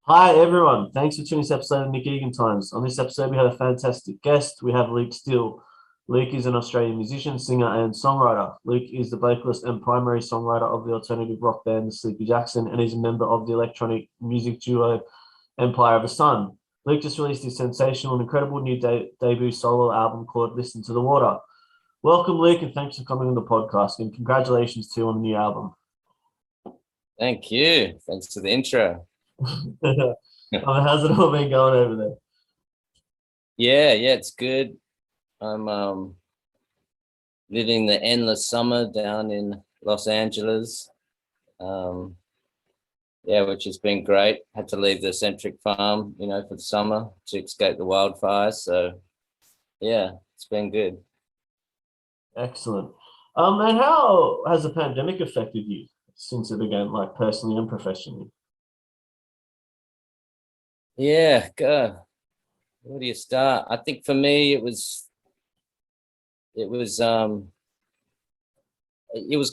Hi everyone, thanks for tuning to this episode of Nick Egan Times. On this episode, we have a fantastic guest. We have Luke Steele. Luke is an Australian musician, singer, and songwriter. Luke is the vocalist and primary songwriter of the alternative rock band Sleepy Jackson, and is a member of the electronic music duo Empire of the Sun. Luke just released his sensational and incredible new debut solo album called Listen to the Water. Welcome, Luke, and thanks for coming on the podcast. And congratulations to you on the new album. Thank you. Thanks for the intro. How's it all been going over there? Yeah, it's good. I'm living the endless summer down in Los Angeles. Which has been great. Had to leave the centric farm, for the summer to escape the wildfires. So yeah, it's been good. Excellent. And how has the pandemic affected you since it began, like personally and professionally? Yeah, God, where do you start? I think for me it was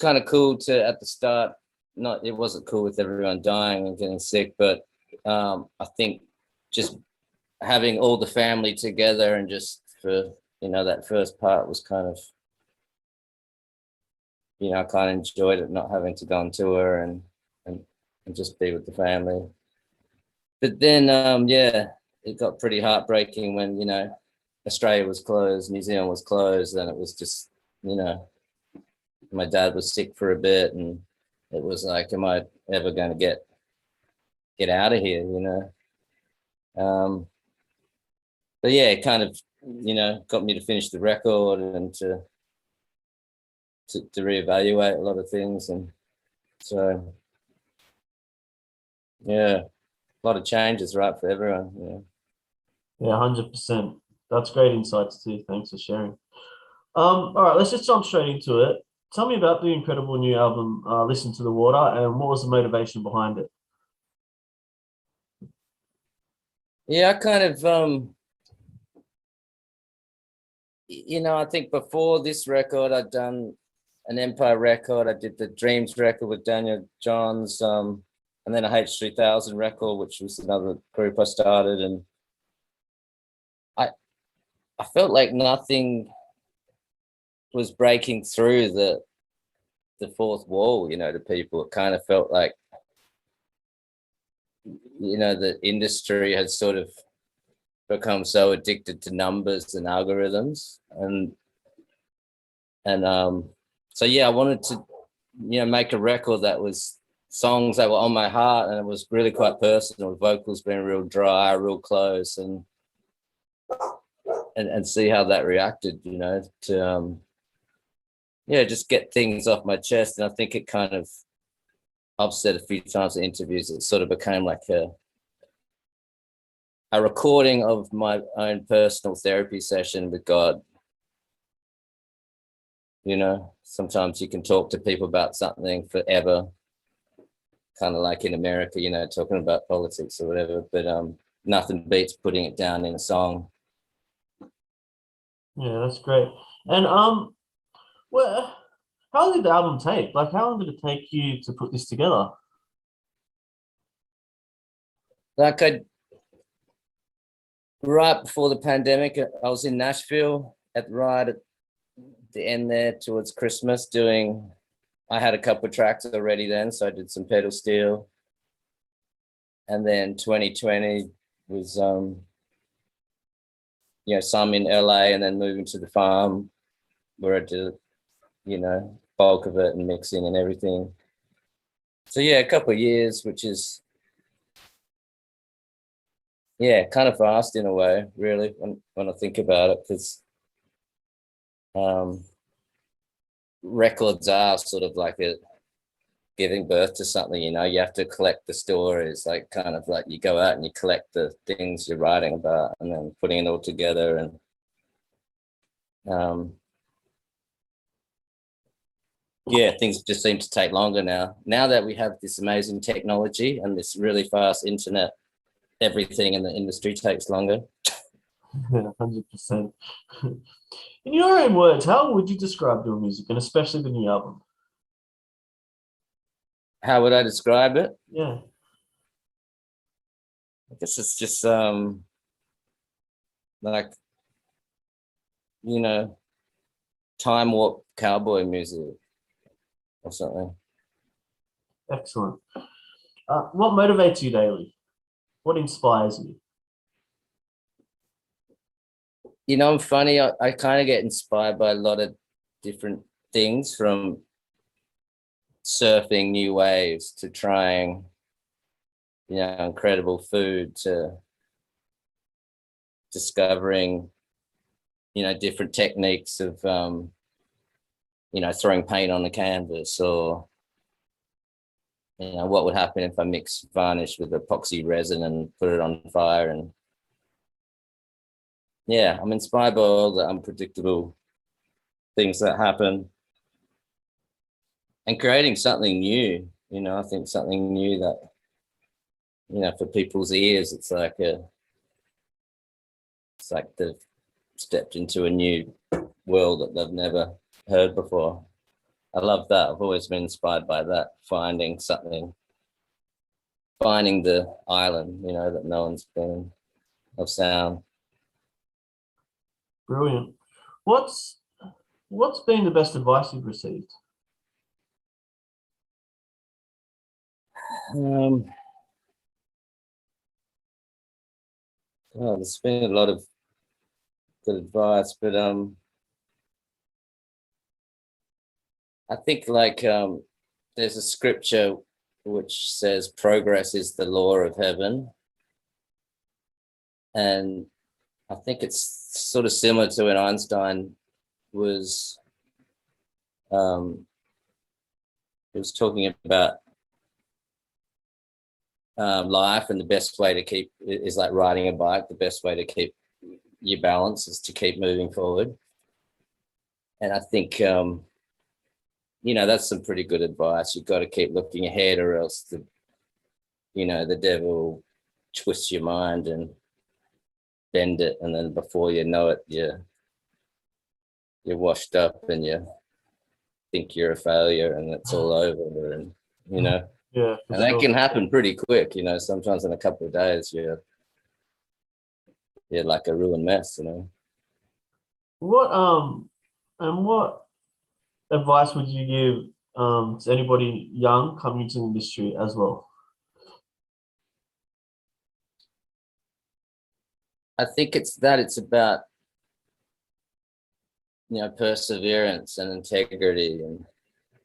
kind of cool to at the start. It wasn't cool with everyone dying and getting sick, but I think just having all the family together and just for that first part was kind of I kind of enjoyed it, not having to go on tour and just be with the family. But then it got pretty heartbreaking when Australia was closed, New Zealand was closed, and it was just my dad was sick for a bit, and it was like, am I ever going to get out of here? But yeah, it kind of got me to finish the record and to reevaluate a lot of things, and so yeah, a lot of changes, right, for everyone. Yeah, 100%. That's great insights too. Thanks for sharing. All right, let's just jump straight into it. Tell me about the incredible new album, Listen to the Water, and what was the motivation behind it? Yeah, I kind of I think before this record I'd done an Empire record. I did the Dreams record with Daniel Johns, and then a H3000 record, which was another group I started, and I felt like nothing was breaking through the fourth wall, to people. It kind of felt like the industry had sort of become so addicted to numbers and algorithms, and so yeah, I wanted to make a record that was songs that were on my heart, and it was really quite personal, vocals being real dry, real close, and see how that reacted, to just get things off my chest. And I think it kind of, I've said a few times in interviews, it sort of became like a recording of my own personal therapy session with God. Sometimes you can talk to people about something forever, kind of like in America, talking about politics or whatever, but nothing beats putting it down in a song. Yeah, that's great. And well, how long did the album take? Like, how long did it take you to put this together? Like right before the pandemic, I was in Nashville right at the end there towards Christmas I had a couple of tracks already then, so I did some pedal steel. And then 2020 was some in LA, and then moving to the farm where I did bulk of it and mixing and everything. So yeah, a couple of years, which is kind of fast in a way, really, when I think about it, because records are sort of like giving birth to something. You have to collect the stories, like kind of like you go out and you collect the things you're writing about, and then putting it all together. And things just seem to take longer now that we have this amazing technology and this really fast internet. Everything in the industry takes longer. 100%. In your own words, how would you describe your music, and especially the new album? How would I describe it? Yeah. I guess it's just like, you know, time warp cowboy music or something. Excellent. What motivates you daily? What inspires you? You know, I'm funny. I kind of get inspired by a lot of different things, from surfing new waves to trying, you know, incredible food to discovering, you know, different techniques of, you know, throwing paint on the canvas, or, you know, what would happen if I mix varnish with epoxy resin and put it on fire. And yeah, I'm inspired by all the unpredictable things that happen and creating something new. You know, I think something new that, you know, for people's ears, it's like they've stepped into a new world that they've never heard before. I love that. I've always been inspired by that, finding something, finding the island, you know, that no one's been, of sound. Brilliant. What's been the best advice you've received? Oh, there's been a lot of good advice, but I think like there's a scripture which says progress is the law of heaven, and I think it's sort of similar to when Einstein was he was talking about life, and the best way to keep is like riding a bike. The best way to keep your balance is to keep moving forward. And I think, you know, that's some pretty good advice. You've got to keep looking ahead, or else you know, the devil twists your mind and bend it. And then before you know it, you're washed up and you think you're a failure and it's all over. And, you know, Yeah, and that can happen pretty quick, you know, sometimes in a couple of days, you're like a ruined mess, you know. What advice would you give to anybody young coming into the industry as well? I think it's about, you know, perseverance and integrity. And,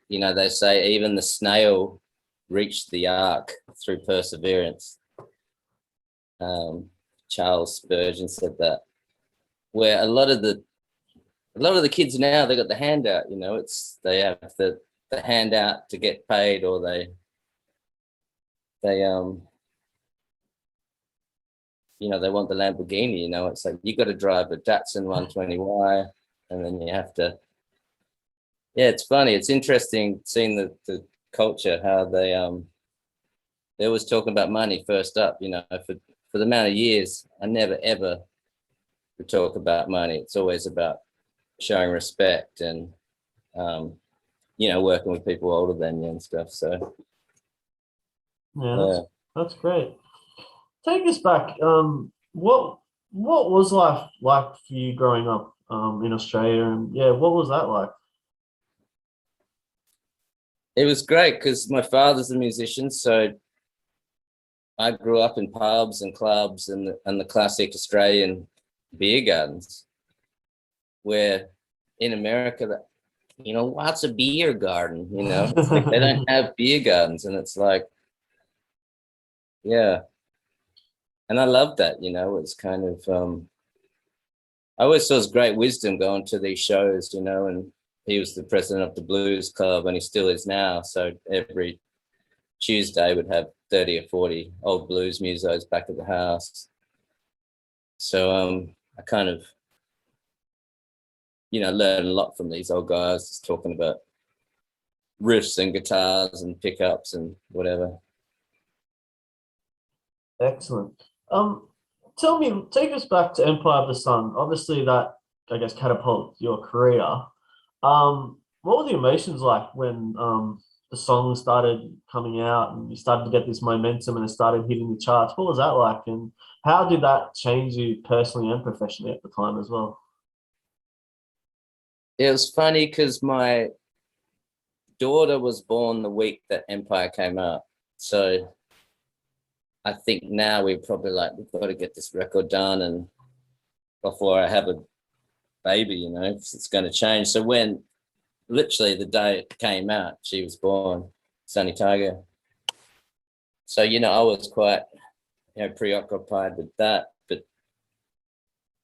you know, they say even the snail reached the ark through perseverance. Charles Spurgeon said that. Where a lot of the kids now, they got the handout, you know, it's they have the handout to get paid, or they you know, they want the Lamborghini, you know. It's like you got to drive a Datsun 120Y, and then you have to. Yeah, it's funny. It's interesting seeing the culture, how they're always talking about money first up. You know, for the amount of years, I never ever would talk about money. It's always about showing respect and you know, working with people older than you and stuff. So Yeah, that's great. Take us back. What was life like for you growing up in Australia? And yeah, what was that like? it was great because my father's a musician, so I grew up in pubs and clubs and the classic Australian beer gardens, where in America, you know, what's a beer garden? You know, it's like they don't have beer gardens, and it's like, yeah. And I love that, you know. It's kind of I always thought it was great wisdom going to these shows, you know. And he was the president of the Blues Club, and he still is now. So every Tuesday would have 30 or 40 old blues musos back at the house. So I kind of, you know, learned a lot from these old guys, just talking about riffs and guitars and pickups and whatever. Excellent. Take us back to Empire of the Sun. Obviously, that I guess catapulted your career. What were the emotions like when the songs started coming out and you started to get this momentum and it started hitting the charts. What was that like? And how did that change you personally and professionally at the time as well? It was funny because my daughter was born the week that Empire came out. So I think now we're probably like, we've got to get this record done, and before I have a baby, you know, it's going to change. So when literally the day it came out, she was born, Sunny Tiger. So, you know, I was quite, you know, preoccupied with that, but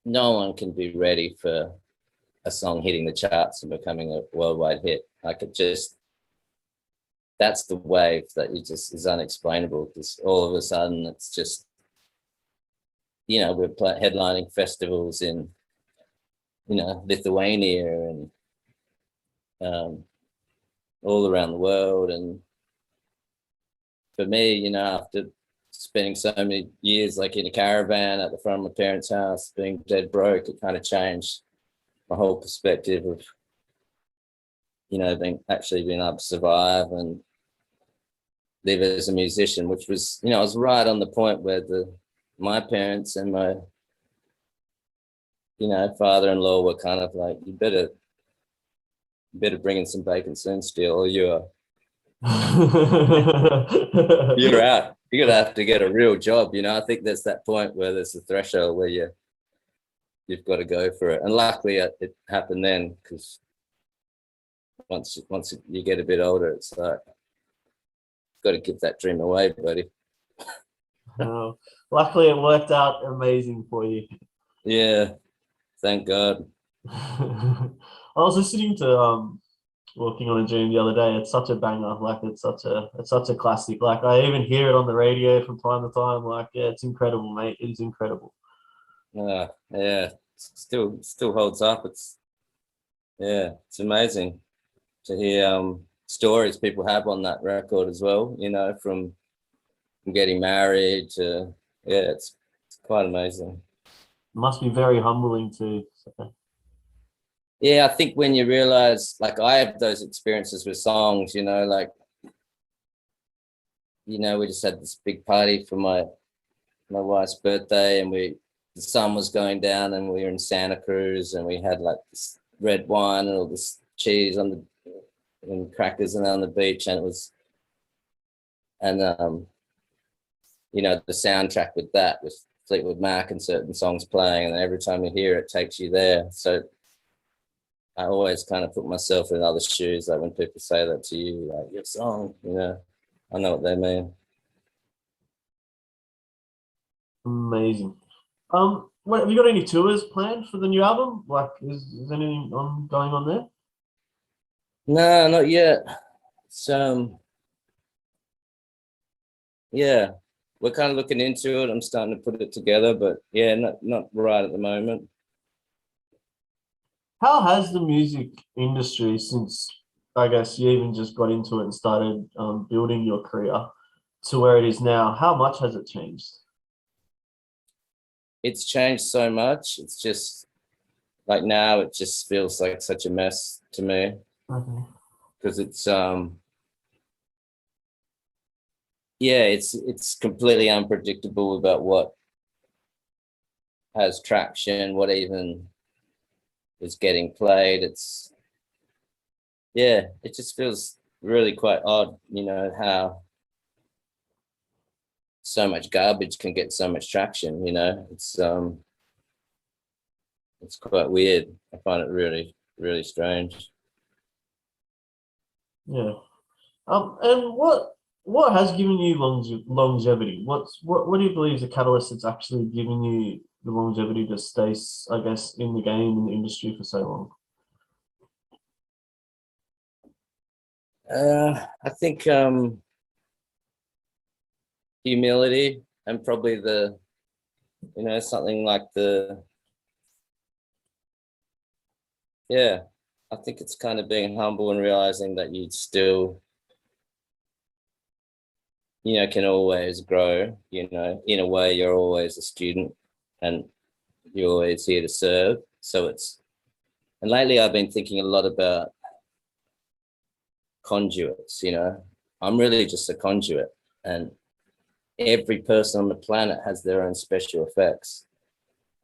no one can be ready for a song hitting the charts and becoming a worldwide hit. Like, it just, that's the wave that you just is unexplainable, because all of a sudden it's just, you know, we're headlining festivals in, you know, Lithuania and all around the world. And for me, you know, after spending so many years like in a caravan at the front of my parents' house, being dead broke, it kind of changed my whole perspective of, you know, being able to survive and live as a musician, which was, you know, I was right on the point where my parents and my, you know, father-in-law were kind of like, you better bring in some bacon soon, Steele, or you're out. You're gonna have to get a real job. You know, I think there's that point where there's a threshold where you've got to go for it. And luckily it happened then, because once you get a bit older, it's like, got to give that dream away, buddy. Luckily it worked out amazing for you. Yeah, thank God. I was listening to Working on a Dream the other day. It's such a banger. Like, it's such a classic. Like, I even hear it on the radio from time to time. Like, yeah, it's incredible, mate. It is incredible. Yeah, still holds up. It's amazing to hear stories people have on that record as well, you know, from getting married to, yeah, it's quite amazing. It must be very humbling too. So. Yeah, I think when you realize, like, I have those experiences with songs, you know, like, you know, we just had this big party for my wife's birthday, and the sun was going down, and we were in Santa Cruz, and we had like this red wine and all this cheese and crackers and on the beach, and it was, and you know, the soundtrack with that with Fleetwood Mac and certain songs playing, and every time you hear it, it takes you there. So I always kind of put myself in other shoes, like when people say that to you, like, your song, you know, I know what they mean. Amazing. What, have you got any tours planned for the new album? Like, is anything going on there? No, not yet. So yeah, we're kind of looking into it. I'm starting to put it together, but yeah, not right at the moment. How has the music industry, since I guess you even just got into it and started building your career to where it is now, how much has it changed? It's changed so much. It's just like, now it just feels like such a mess to me, because it's yeah, it's completely unpredictable about what has traction, what even is getting played. It's, yeah, it just feels really quite odd, you know, how so much garbage can get so much traction, you know. It's quite weird. I find it really, really strange. Yeah. And what has given you longevity? What do you believe is the catalyst that's actually given you the longevity to stay, I guess, in the game, in the industry for so long? I think humility, and probably the, you know, something like yeah, I think it's kind of being humble and realizing that you still, you know, can always grow, you know, in a way you're always a student and you're always here to serve. So it's, and lately I've been thinking a lot about conduits, you know. I'm really just a conduit, and every person on the planet has their own special effects,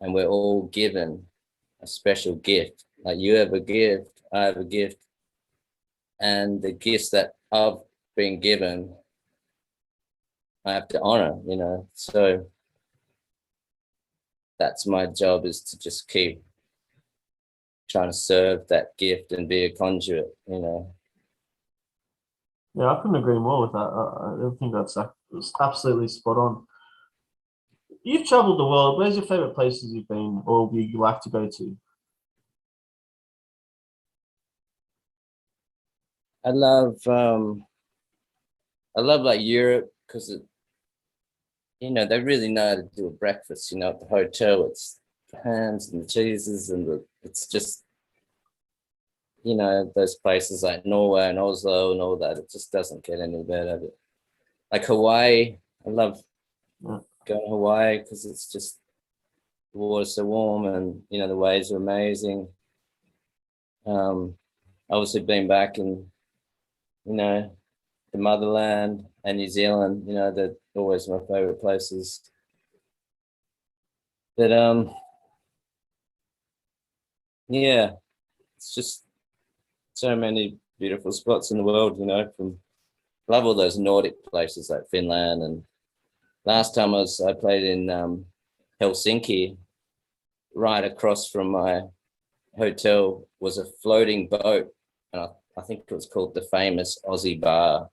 and we're all given a special gift. Like you have a gift, I have a gift, and the gifts that I've been given, I have to honor, you know. So that's my job, is to just keep trying to serve that gift and be a conduit, you know. Yeah, I couldn't agree more with that. I think that's absolutely spot on. You've traveled the world. Where's your favorite places you've been, or you like to go to? I love like Europe, because you know, they really know how to do a breakfast, you know, at the hotel. It's the hams and the cheeses and it's just, you know, those places like Norway and Oslo and all that, it just doesn't get any better. Like Hawaii, I love Yeah. going to Hawaii because it's just, the water's so warm and, you know, the waves are amazing. Obviously been back in, you know, the motherland and New Zealand, you know, they're always my favorite places. But yeah, it's just so many beautiful spots in the world, you know. From love all those Nordic places like Finland, and last time I played in Helsinki. Right across from my hotel was a floating boat, and I think it was called the famous Aussie Bar,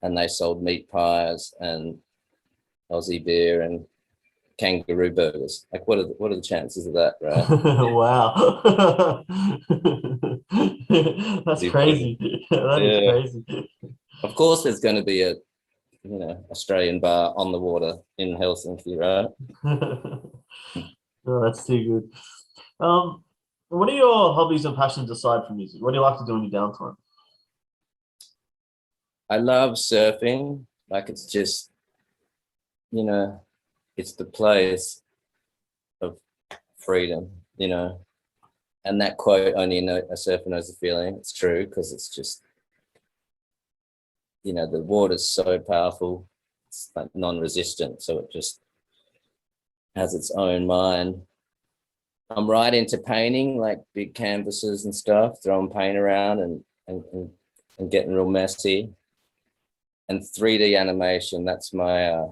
and they sold meat pies and Aussie beer and kangaroo burgers. Like, what are the chances of that, right? Wow. That's crazy. That is Yeah. crazy. Of course, there's going to be a, you know, Australian bar on the water in Helsinki, right? Oh, that's too good. What are your hobbies and passions aside from music? What do you like to do in your downtime? I love surfing. Like, it's just, you know, it's the place of freedom, you know. And that quote, only a surfer knows the feeling, it's true, because it's just, you know, the water's so powerful. It's like non-resistant, so it just has its own mind. I'm right into painting, like big canvases and stuff, throwing paint around and getting real messy. And 3D animation, that's my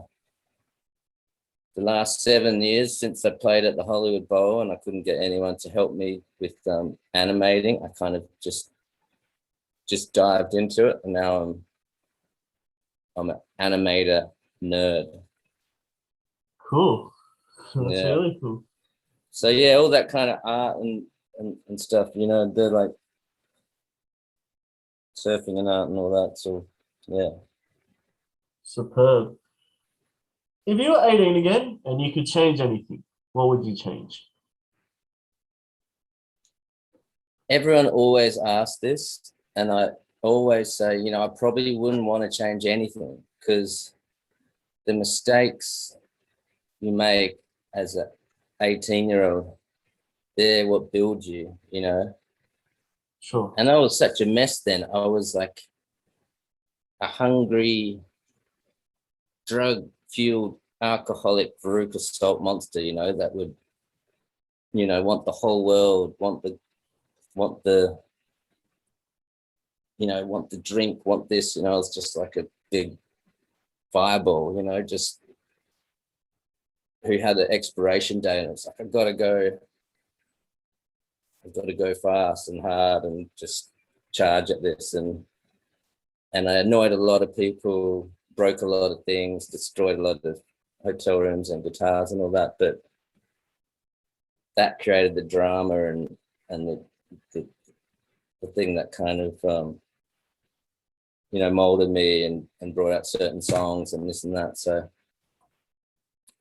the last 7 years since I played at the Hollywood Bowl and I couldn't get anyone to help me with animating. I kind of just dived into it, and now I'm an animator nerd. Cool. That's Yeah. really cool. So yeah, all that kind of art and stuff, you know, they're like surfing and art and all that. So yeah. Superb. If you were 18 again and you could change anything, what would you change? Everyone always asks this, and I always say, you know, I probably wouldn't want to change anything, because the mistakes you make as a 18-year-old, they're what build you, you know. Sure. And I was such a mess then. I was like a hungry, drug-fueled, alcoholic, Veruca Salt monster, you know, that would, you know, want the whole world, want the, you know, want the drink, want this, you know. It's just like a big fireball, you know, just who had an expiration date, and it's like, I've got to go fast and hard and just charge at this, and I annoyed a lot of people, broke a lot of things, destroyed a lot of hotel rooms and guitars and all that. But that created the drama and the thing that kind of you know, molded me and brought out certain songs and this and that. So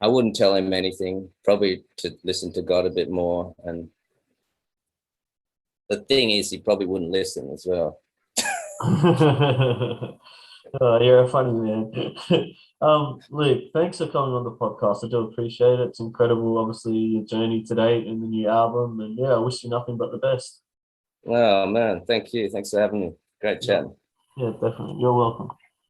I wouldn't tell him anything, probably to listen to God a bit more. And the thing is, he probably wouldn't listen as well. Oh, you're a funny man. Luke, thanks for coming on the podcast. I do appreciate it. It's incredible, obviously, your journey to date and the new album. And yeah, I wish you nothing but the best. Oh man, thank you. Thanks for having me. Great chatting. Yeah, definitely. You're welcome.